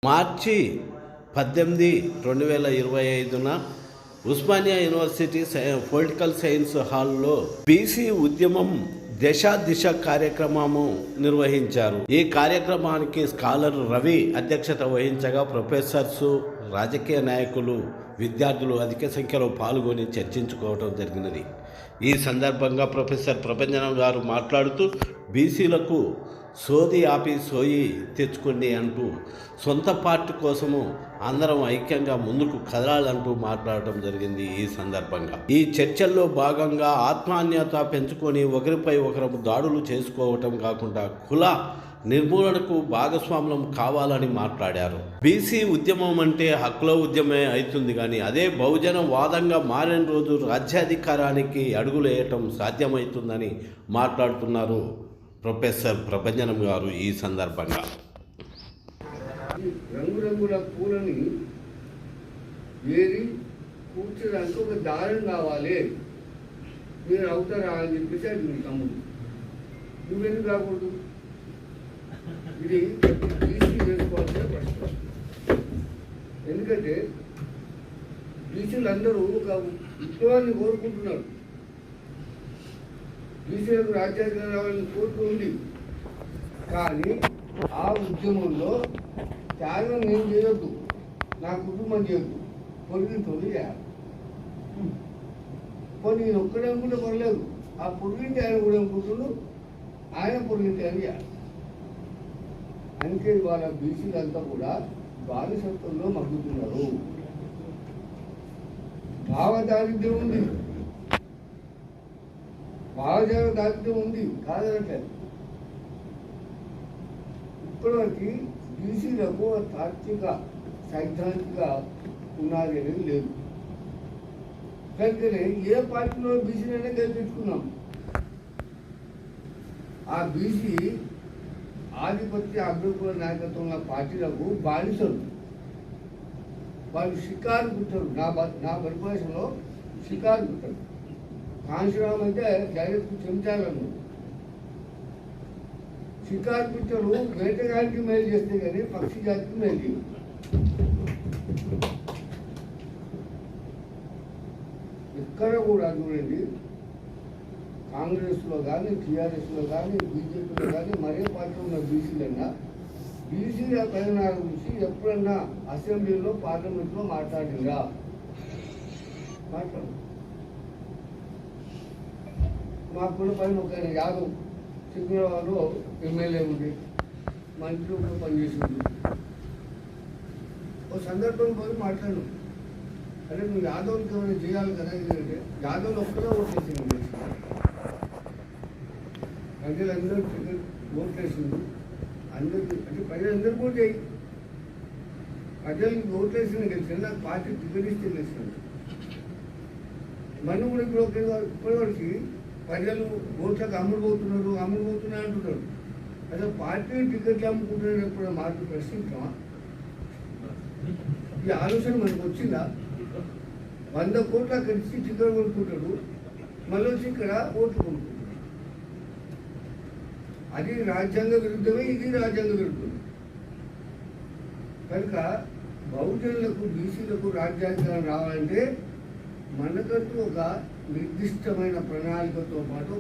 మార్చి 18, 2025న Osmania university political science హాల్లో BC ఉద్యమం దిశ కార్యక్రమము నిర్వహించారు. ఈ కార్యక్రమానికి స్కాలర్ రవి అధ్యక్షత వహించగా ప్రొఫెసర్స్, రాజకీయ నాయకులు, విద్యార్థులు అధిక సంఖ్యలో పాల్గొని చర్చించుకోవడం జరిగినది. ఈ సందర్భంగా ప్రొఫెసర్ ప్రభంజనం గారు మాట్లాడుతూ బీసీలకు సోది ఆపి సోయి తెచ్చుకోండి అంటూ సొంత పార్టీ కోసము అందరం ఐక్యంగా ముందుకు కదలాలంటూ మాట్లాడటం జరిగింది. ఈ సందర్భంగా ఈ చర్చల్లో భాగంగా ఆత్మాన్యత పెంచుకొని ఒకరిపై ఒకరు దాడులు చేసుకోవటం కాకుండా కుల నిర్మూలనకు భాగస్వామ్యం కావాలని మాట్లాడారు. బీసీ ఉద్యమం అంటే హక్కుల ఉద్యమే అవుతుంది, కానీ అదే బహుజన వాదంగా మారిన రోజు రాజ్యాధికారానికి అడుగులేయటం సాధ్యమవుతుందని మాట్లాడుతున్నారు ప్రొఫెసర్ ప్రభంజనం గారు. ఈ సందర్భంగా రంగురంగుల పూలని ఏరి కూర్చోడానికి ఒక దారం కావాలి, మీరు అవుతారా అని చెప్పేసి అది మీ తమ్ముడు, నువ్వెందుకు రాకూడదు? ఇది బీసీ చేసుకోవాల్సిన ప్రశ్న. ఎందుకంటే బీసీలు అందరూ ఒక విప్లవాన్ని కోరుకుంటున్నారు. బీసీలకు రాజ్యాంగం రావాలని కోరిక ఉంది, కానీ ఆ ఉద్యమంలో త్యాగం నేను చేయొద్దు, నా కుటుంబం చేయొద్దు, పొరిగింటోళ్ళు చేయాలి. కొన్ని నేను ఒక్కడే అనుకుంటే పర్లేదు, ఆ పొరిగింటి ఆయన కూడా అనుకుంటున్నాడు, ఆయన పొరిగింటి అని చేయాలి. అందుకే వాళ్ళ బీసీలంతా కూడా బానిసత్వంలో మగ్గుతున్నారు. భావదారిద్ర్యం ఉంది, భావజాల దారిద్ర్యం ఉంది కాదంటే. ఇప్పటివరకు బీసీలకు తాత్విక సైద్ధాంతిక పునాది అనేది లేదు. కనుకనే ఏ పార్టీలో బీసీనైనా గెలిపించుకున్నాం. ఆ బీసీ ఆధిపత్య అగ్రకుల నాయకత్వం పార్టీలకు బానిసలు. వాళ్ళు షికారు పుట్టారు. నా పరిభాషలో షికారు పుట్టారు. కాంశీరామ్ అయితే డైరెక్ట్ చెంచాలను షికారు పిట్టలు వేటగానికి మేలు చేస్తే కానీ పక్షి జాతికి మేలు చేయవు. ఎక్కడ కూడా చూడండి, కాంగ్రెస్లో కానీ, టీఆర్ఎస్లో కానీ, బీజేపీలో కానీ, మరే పార్టీలో ఉన్న బీసీలన్నా బీసీల ప్రయోజనాల గురించి ఎప్పుడన్నా అసెంబ్లీలో, పార్లమెంట్లో మాట్లాడిందా? మాట్లాడు. మాకు కూడా పైన ఒక యాదవ్ సికింద్రాబాద్లో ఎమ్మెల్యే ఉంది, మంత్రి కూడా పనిచేసింది. ఒక సందర్భం పోయి మాట్లాడు, అరే నువ్వు యాదవ్కి ఏమైనా చేయాలి కదా, ఎందుకంటే యాదవ్లు ఒక్కడే ఓట్లేసింది, ప్రజలందరూ ఓట్లేసింది అందరికీ. అంటే ప్రజలందరూ కూడా చేయి, ప్రజలకు ఓట్లేసిన గెలిచిన నాకు పార్టీ టికెట్ ఇస్తే గెలిచింది. మనం కూడా ఇప్పటివరకు ప్రజలు ఓట్లకు అమ్ముడుపోతున్నారు అంటున్నారు. అసలు పార్టీ టికెట్లు అమ్ముకుంటున్నారు ఎప్పుడు మార్పు ప్రశ్నించామా? ఈ ఆలోచన మనకు వచ్చిందా? 100 కోట్లు అక్కడి నుంచి టికెట్ కొనుక్కుంటాడు, మళ్ళీ వచ్చి ఇక్కడ ఓట్లు కొనుక్కుంటాడు. అది రాజ్యాంగ విరుద్ధమే, ఇది రాజ్యాంగ విరుద్ధమే. కనుక బహుజనులకు, బీసీలకు రాజ్యాంగం రావాలంటే మనకంటూ ఒక నిర్దిష్టమైన ప్రణాళికతో పాటు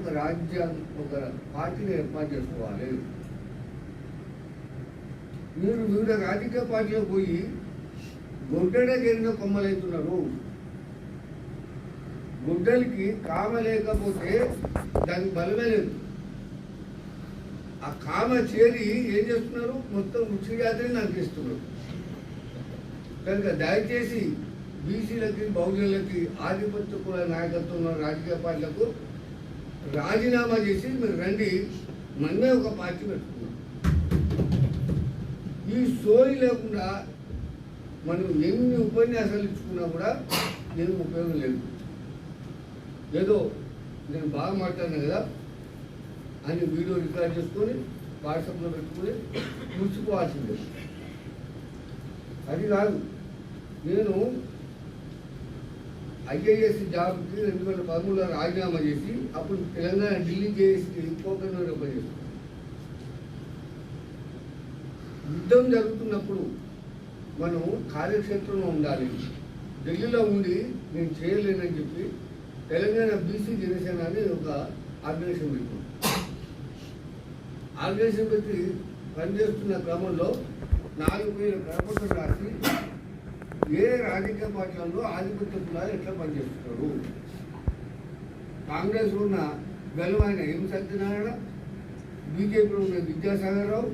ఒక పార్టీని ఏర్పాటు చేసుకోవాలి. మీరు వివిధ రాజకీయ పార్టీలకు పోయి గుడ్డనే చేరిన కొమ్మలవుతున్నారు. గుడ్డలకి కామ లేకపోతే దానికి బలమే లేదు. ఆ కామ చేరి ఏం చేస్తున్నారు? మొత్తం వృక్ష జాతిని నరికిస్తున్నారు. కనుక దయచేసి బీసీలకి, బహుజనులకి, ఆధిపత్య కుల నాయకత్వంలో రాజకీయ పార్టీలకు రాజీనామా చేసి మీరు రండి, మనమే ఒక పార్టీ పెట్టుకున్నాం. ఈ సోయి లేకుండా మనం ఎన్ని ఉపన్యాసాలు ఇచ్చుకున్నా కూడా నేను ఉపయోగం లేదు. ఏదో నేను బాగా మాట్లాడినా కదా అని వీడియో రికార్డ్ చేసుకొని వాట్సాప్లో పెట్టుకొని మురిసిపోవాల్సిందే. అది కాదు, నేను ఐఏఎస్ జాబ్కి 2013లో రాజీనామా చేసి అప్పుడు తెలంగాణ ఢిల్లీ చేసి పోకర్లో పనిచేస్తాం. యుద్ధం జరుగుతున్నప్పుడు మనం కార్యక్షేత్రంలో ఉండాలి. ఢిల్లీలో ఉండి నేను చేయలేనని చెప్పి తెలంగాణ బీసీ జనసేన అని ఒక ఆర్గనైజేషన్ పెట్టాం. ఆర్గనైజేషన్ పెట్టి పనిచేస్తున్న క్రమంలో 4,000 కరపత్రం రాసి ఏ రాజకీయ పార్టీలలో ఆధిపత్య కులాలు ఎట్లా పనిచేస్తున్నారు, కాంగ్రెస్ ఉన్న గెలవైన ఎం సత్యనారాయణ, బీజేపీలో ఉన్న విద్యాసాగర్ రావు,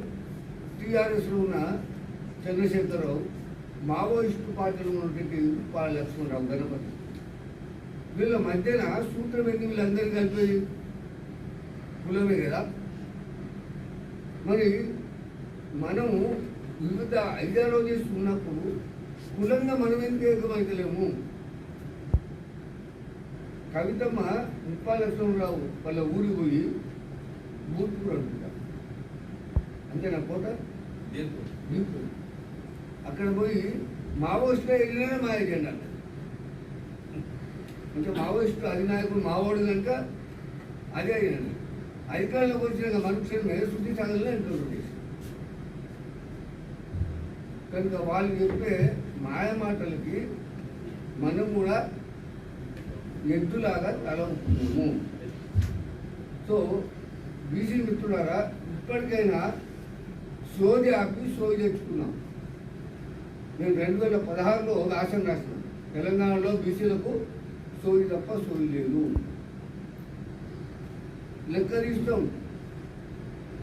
టీఆర్ఎస్లో ఉన్న చంద్రశేఖరరావు, మావోయిస్టు పార్టీలో ఉన్నటువంటి పాల లక్ష్మణరావు గణపతి, వీళ్ళ మధ్యన సూత్రం ఏంటి? వీళ్ళందరూ కలిపి కులమే కదా. మరి మనము వివిధ ఐడియాలజీస్ ఉన్నప్పుడు కులంగా మనం ఎందుకు ఏకమైతలేము? కవితమ్మ ముప్పాల లక్ష్మణరావు వాళ్ళ ఊరికి పోయి బూత్పూర్ అనుకుంటా, అంతేనా కోట దీపు అక్కడ పోయి మావోయిస్టులో వెళ్ళినా మా ఎజెండా అంటే మావోయిస్టు అధినాయకుడు మావోడు కనుక అదే అయినండి. అధికారంలోకి వచ్చినాక మనుషులమే శుద్ధి సాగలనే ఇంట్లో కనుక వాళ్ళు చెప్పే మాయ మాటలకి మనం కూడా ఎద్దులాగా తల ఉంటున్నాము. సో బీసీ మిత్రులారా, ఇప్పటికైనా సోది ఆపి సోది తెచ్చుకున్నాం. నేను 2016లో రాసిన తెలంగాణలో బీసీలకు సోది తప్ప సోది లేదు. లెక్క తీస్తాం.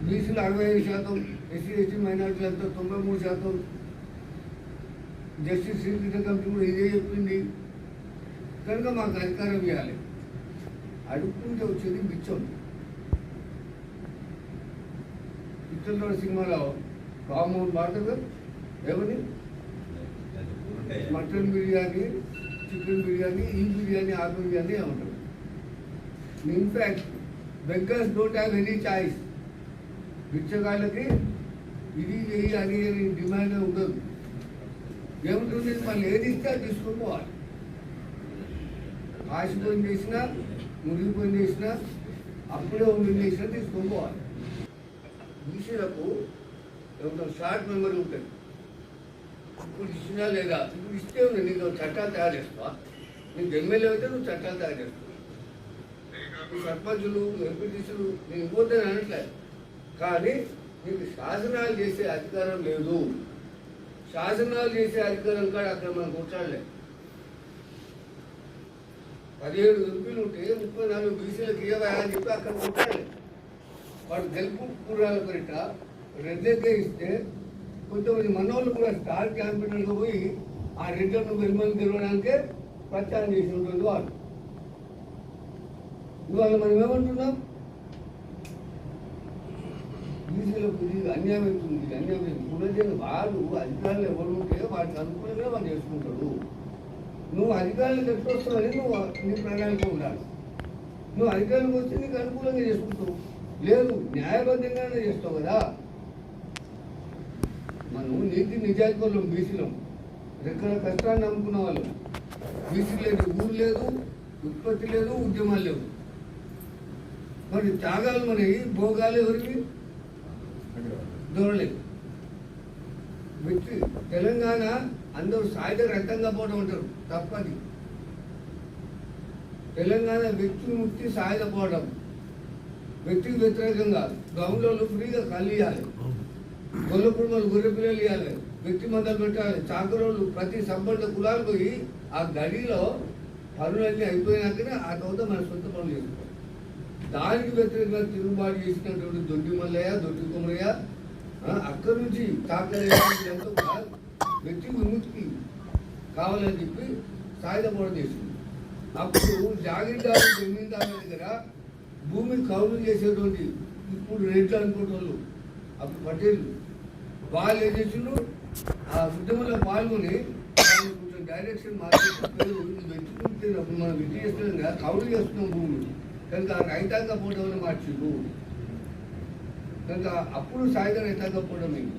బీసీలు 65%, ఎస్సీ ఎస్టీ మైనార్టీలంతా 93%. జస్టిస్ శ్రీకృష్ణ కమిటీ కూడా ఇదే చెప్పింది. కనుక మాకు అధికారం ఇవ్వాలి. అడుక్కుంటే వచ్చేది బిచ్చం. పిచ్చల్లో సినిమాలో రామ్మోహన్ భారత్ ఏమని మటన్ బిర్యానీ, చికెన్ బిర్యానీ, ఈ బిర్యానీ, ఆ బిర్యానీ ఏమంటారు. In fact beggars don't have any choice. బిచ్చగాళ్ళకి ఇది చెయ్యి అది డిమాండ్ ఉండదు. ఏముంటుంది? మళ్ళీ ఏది ఇస్తే అది తీసుకొని పోవాలి. ఆశపోయిన చేసినా, మురిగిపోయిన చేసినా, అప్పుడే ఉండి చేసినా తీసుకొని పోవాలి. బీసీలకు ఏమంటారు, షార్ట్ మెమరీ ఉంటుంది. ఇప్పుడు ఇచ్చినా లేదా, ఇప్పుడు ఇస్తే ఉంది. నీకు చట్టాలు తయారు చేస్తావా? నీకు ఎమ్మెల్యే అయితే నువ్వు చట్టాలు తయారు చేస్తావు. ఈ సర్పంచులు, ఎంపీటీసీలు నేను ఇవ్వద్దని అనట్లేదు, కానీ నీకు శాసనాలు చేసే అధికారం లేదు. శాసనాలు చేసే అధికారం కాదు అక్కడ మనం కూర్చోలేదు. 17 ఎంపీలు ఉంటే 34 బీసీలకు ఇవ్వయా అని చెప్పి అక్కడ కూర్చోలేదు. వాడు గెలుపు కూరాల పేరిట రెడ్లకే ఇస్తే కొంతమంది మనోళ్ళు కూడా స్టార్ క్యాంపెయినర్గా పోయి ఆ రెడ్లను వెలుమని గెలవడానికే ప్రచారం చేసి ఉంటుంది వాళ్ళు. ఇవాళ మనం ఏమంటున్నాం? బీసీలకు ఇది అన్యాయం అవుతుంది, అన్యాయం అవుతుంది. పునర్జన వాళ్ళు అధికారులు ఎవరు ఉంటే వాటికి అనుకూలంగా వాళ్ళు చేసుకుంటాడు. నువ్వు అధికారులకు ఎట్లా వస్తావని నువ్వు నీ ప్రణాళిక ఉండాలి. నువ్వు అధికారులకు వస్తే నీకు అనుకూలంగా చేసుకుంటావు. లేదు, న్యాయబద్ధంగానే చేస్తావు కదా. మనం నీతి నిజాయితీ వాళ్ళం, బీసీలో రెక్కల కష్టాన్ని నమ్ముకున్న వాళ్ళు. బీసీ లేదు, ఊరు లేదు, ఉత్పత్తి లేదు, ఉద్యమాలు లేవు. మరి త్యాగాలు మనవి, భోగాలు ఎవరికి? దొరలేదు. వ్యక్తి తెలంగాణ అందరూ సాయుధ రక్తంగా పోవడం అంటారు, తప్పది. తెలంగాణ వ్యక్తి ముక్తి సాయుధ పోవడం. వ్యక్తికి వ్యతిరేకంగా గ్రౌండ్లో ఫ్రీగా కళ్ళు ఇవ్వాలి, గొల్ల కుటుంబాలు గొర్రె పిల్లలు ఇవ్వాలి, వ్యక్తి మందలు పెట్టాలి. చాకరోళ్ళు ప్రతి సంబంధ కులాలు పోయి ఆ గడిలో పనులన్నీ అయిపోయినాకనే ఆ తర్వాత మన సొంత పనులు చేసుకోవాలి. దానికి వ్యతిరేకంగా తిరుగుబాటు చేసినటువంటి దొడ్డి మల్లయ్య, దొడ్డి కుమరయ్య, అక్కడి నుంచి తాకలేంతా కూడా వ్యక్తి విముక్తి కావాలని చెప్పి సాయుధపోవడం చేసింది. అప్పుడు జాగీర్దారు జమీందారుల దగ్గర భూమి కౌలు చేసేటువంటి ఇప్పుడు రేట్లు అనుకోవటోళ్ళు, అప్పుడు పటేళ్ళు వాళ్ళు ఏం చేసిండ్రు, ఆ ఉద్యమంలో పాల్గొని కొంచెం డైరెక్షన్ మార్చి వ్యక్తి మనం విద్య చేస్తున్నాం కదా, కౌలు చేస్తున్నాం భూమి కనుక రైతాంగ పోవడం మార్చిండు. కనుక అప్పుడు సాయుధ రైతాంగ పోవడం ఏంటి?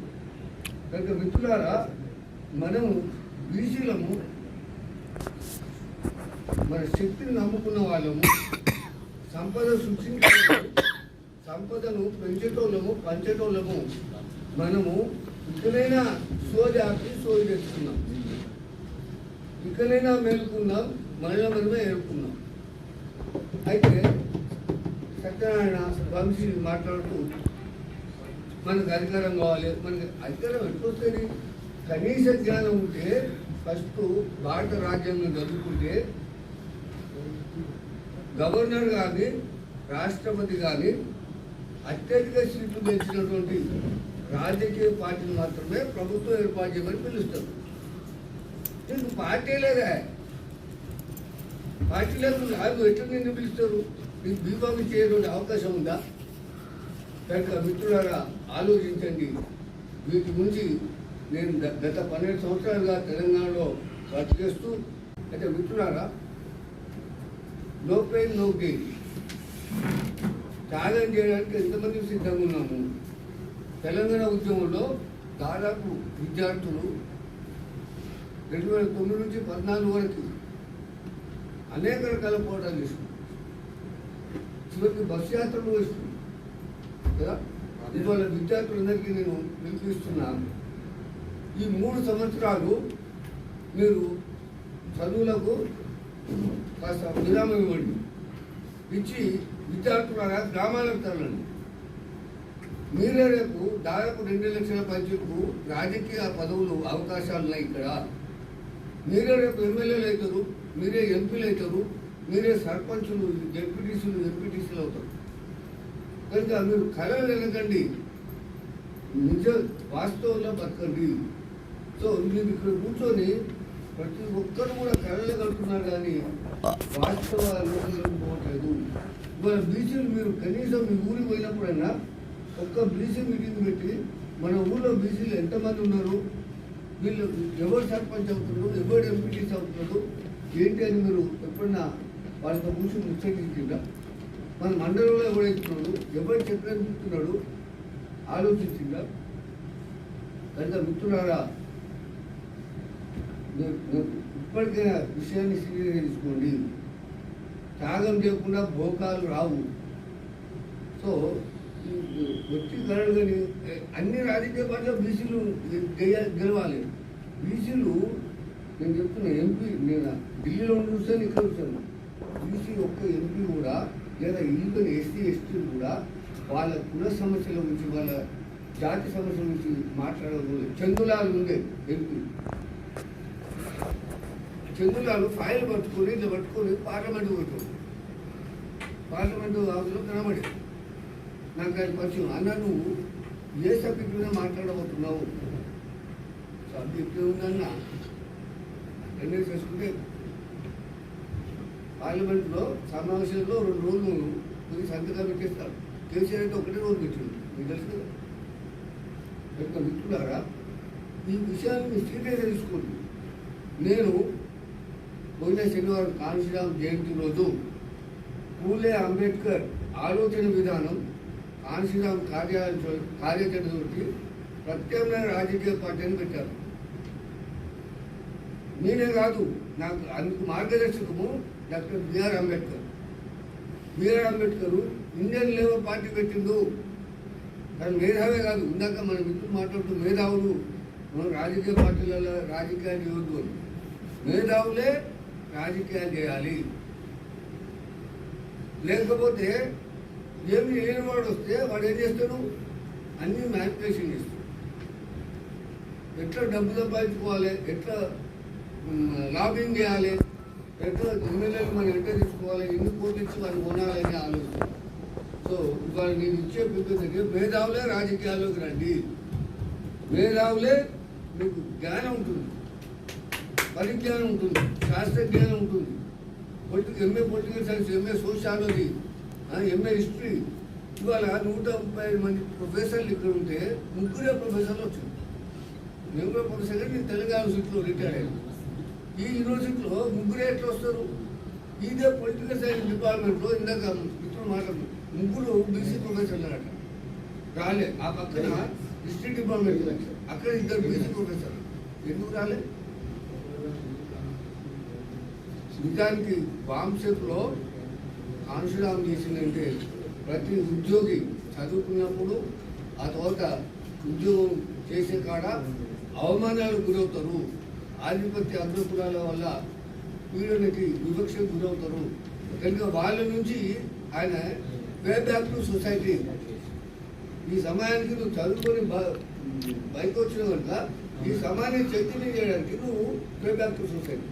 కనుక మిత్రులారా, మనం బీసీలము మన శక్తిని నమ్ముకున్న వాళ్ళము, సంపద సృష్టించే సంపదను పెంచేటోళ్ళము పంచేటోళ్ళము. మనము ఇకనైనా సోది ఆపి సోది తెచ్చుకున్నాం, ఇకనైనా మేలుకున్నాం, మనలో మనమే ఏరుకున్నాం. అయితే సత్యనారాయణ వంశీ మాట్లాడుతూ మనకు అధికారం కావాలి, మనకి అధికారం ఎట్లొస్తుంది? కనీస జ్ఞానం ఉంటే ఫస్ట్ భారత రాజ్యాంగం చదువుకుంటే గవర్నర్ కానీ రాష్ట్రపతి కానీ అత్యధిక సీట్లు గెలిచినటువంటి రాజకీయ పార్టీలు మాత్రమే ప్రభుత్వం ఏర్పాటు చేయమని పిలుస్తారు. నీకు పార్టీ లేదా? పార్టీ లేకుండా ఎట్లా నిన్ను పిలుస్తారు? నీకు బీఫామ్ చేయడానికి అవకాశం ఉందా? కనుక మిత్రులారా ఆలోచించండి. వీటి గురించి నేను గత 12 సంవత్సరాలుగా తెలంగాణలో వర్క్ చేస్తూ, అయితే మిత్రులారా నో పెయిన్ నో గెయిన్ త్యాగం చేయడానికి ఎంతమంది సిద్ధంగా ఉన్నాము. తెలంగాణ ఉద్యమంలో దాదాపు విద్యార్థులు 2009 నుంచి 14 వరకు అనేక రకాల పోరాటాలు చేస్తున్నారు. చివరికి బస్సు యాత్రలు వేస్తున్నారు కదా. ఇవాళ విద్యార్థులందరికీ నేను పిలుపుస్తున్నాను, ఈ 3 సంవత్సరాలు మీరు చదువులకు కాస్త విరామం ఇవ్వండి. ఇచ్చి విద్యార్థులారా గ్రామాలకు తరలండి. మీరే రేపు దాదాపు 2 లక్షల పైచలకు రాజకీయ పదవులు అవకాశాలు ఉన్నాయి ఇక్కడ. మీరే రేపు ఎమ్మెల్యేలు అవుతారు, మీరే ఎంపీలు అవుతారు, మీరే సర్పంచులు, డిప్యూటీసీలు, ఎంపీటీసీలు అవుతారు. కనుక మీరు కళలు వెనకండి, నిజ వాస్తవంలో బతకండి. సో మీరు ఇక్కడ కూర్చొని ప్రతి ఒక్కరు కూడా కళలు కడుతున్నారు కానీ వాస్తవాలు పోవట్లేదు. ఇవాళ బీసీలు మీరు కనీసం మీ ఊరికి పోయినప్పుడైనా ఒక్క బీసీ మీటింగ్ పెట్టి మన ఊళ్ళో బీసీలు ఎంతమంది ఉన్నారు, వీళ్ళు ఎవరు సర్పంచ్ అవుతున్నారు, ఎవరు ఎంపీటీసీ అవుతున్నారు ఏంటి అని మీరు ఎప్పుడన్నా వాళ్ళతో కూర్చొని ముచ్చటించిందా? మన మండలంలో ఎవరు అవుతున్నాడు, ఎవరు చక్రం చూస్తున్నాడు ఆలోచించిందా? కనుక మిత్రులారా ఇప్పటికైనా విషయాన్ని సీరియస్గా తీసుకోండి. త్యాగం చేయకుండా భోగాలు రావు. సో వ్యక్తీకరణ కానీ అన్ని రాజకీయ పార్టీలో బీసీలు గెలవాలి. బీసీలు నేను చెప్తున్నా, ఎంపీ నేను ఢిల్లీలో చూస్తాను, ఇక్కడ చూస్తాను, బీసీ ఒక్క ఎంపీ కూడా లేదా ఇల్లు ఎస్సీ ఎస్టీలు కూడా వాళ్ళ కుల సమస్యల గురించి, వాళ్ళ జాతి సమస్యల గురించి మాట్లాడకూడదు. చందులాలు ఉండే ఎంపీ, చందులాలు ఫైల్ పట్టుకొని ఇట్లా పట్టుకొని పార్లమెంట్ పోతాడు. పార్లమెంటు హౌస్లో కనబడి నాకు ఆయన పరిచయం, అన్న నువ్వు ఏ సబ్జెక్ట్ మీద మాట్లాడబోతున్నావు? సబ్జెక్ట్ ఉందన్న అటెండెన్స్ చేసుకుంటే పార్లమెంట్లో సమావేశంలో 2 రోజులు కొద్ది సంతకాలు పెట్టేస్తారు. కేసీఆర్ అయితే 1 రోజు పెట్టింది, మీకు తెలుసు కదా. యొక్క మిత్రులారా ఈ విషయాన్ని సీరియస్గా తీసుకోండి. నేను పోయిన శనివారం కాంశీరామ్ జయంతి రోజు పూలే అంబేద్కర్ ఆలోచన విధానం కాంశీరామ్ కార్యాచరణతోటి ప్రత్యామ్నాయ రాజకీయ పార్టీని పెట్టారు. నేనే కాదు, నాకు అందుకు మార్గదర్శకము doctor B R Ambedkar. B R Ambedkar Indian labour party పెట్టిండు. కానీ మేధావే కాదు, ఇందాక మన మిత్రులు మాట్లాడుతూ మేధావులు మనం రాజకీయ పార్టీలలో రాజకీయాలు ఇవ్వద్దు అని. మేధావులే రాజకీయాలు చేయాలి. లేకపోతే ఏమి లేని వాడు వస్తే వాడు ఏం చేస్తాడు? అన్నీ మ్యానిపులేషన్ చేస్తాడు. ఎట్లా డబ్బు సంపాదించుకోవాలి, ఎట్లా లాబింగ్ చేయాలి, ఎట్లా ఎమ్మెల్యేలు మనం ఎట్లా తీసుకోవాలి, ఎన్ని కోట్లు ఇచ్చి వాళ్ళు కొనాలని ఆలోచన. సో ఇవాళ నేను ఇచ్చే పిల్లలకి మేధావులే రాజకీయాల్లోకి రండి. మేధావులే మీకు జ్ఞానం ఉంటుంది, పరిజ్ఞానం ఉంటుంది, శాస్త్ర జ్ఞానం ఉంటుంది. MA political science, MA sociology, MA history. ఇవాళ 135 మంది ప్రొఫెసర్లు ఇక్కడ ఉంటే 3 ప్రొఫెసర్లు వచ్చారు. నేను కూడా ప్రొఫెసర్ గారు, నేను తెలంగాణ యూనివర్సిటీలో రిటైర్ అయ్యాను. ఈ యూనివర్సిటీలో 3 ఎట్లా వస్తారు? ఇదే పొలిటికల్ సైన్స్ డిపార్ట్మెంట్లో ఇందాక మిత్రులు మాట్లాడుతున్నారు, 3 బీసీ ప్రొఫెసర్లు అట రాలే. ఆ పక్కన హిస్టరీ డిపార్ట్మెంట్ అక్కడ 2 బీసీ ప్రొఫెసర్లు ఎందుకు రాలే? నిజానికి వాంసెప్లో కాన్షురామ్ చేసిందంటే ప్రతి ఉద్యోగి చదువుకున్నప్పుడు ఆ తర్వాత ఉద్యోగం చేసే కాడ అవమానాలకు గురవుతారు, ఆధిపత్య అగ్రకులాల వల్ల పీడనకి వివక్షకు గురవుతారు కనుక వాళ్ళ నుంచి ఆయన వే బ్యాక్ టు సొసైటీ, ఈ సమయానికి నువ్వు చదువుకొని బయటకు వచ్చిన కనుక ఈ సమాజాన్ని చైతన్యం చేయడానికి నువ్వు వే బ్యాక్ టు సొసైటీ.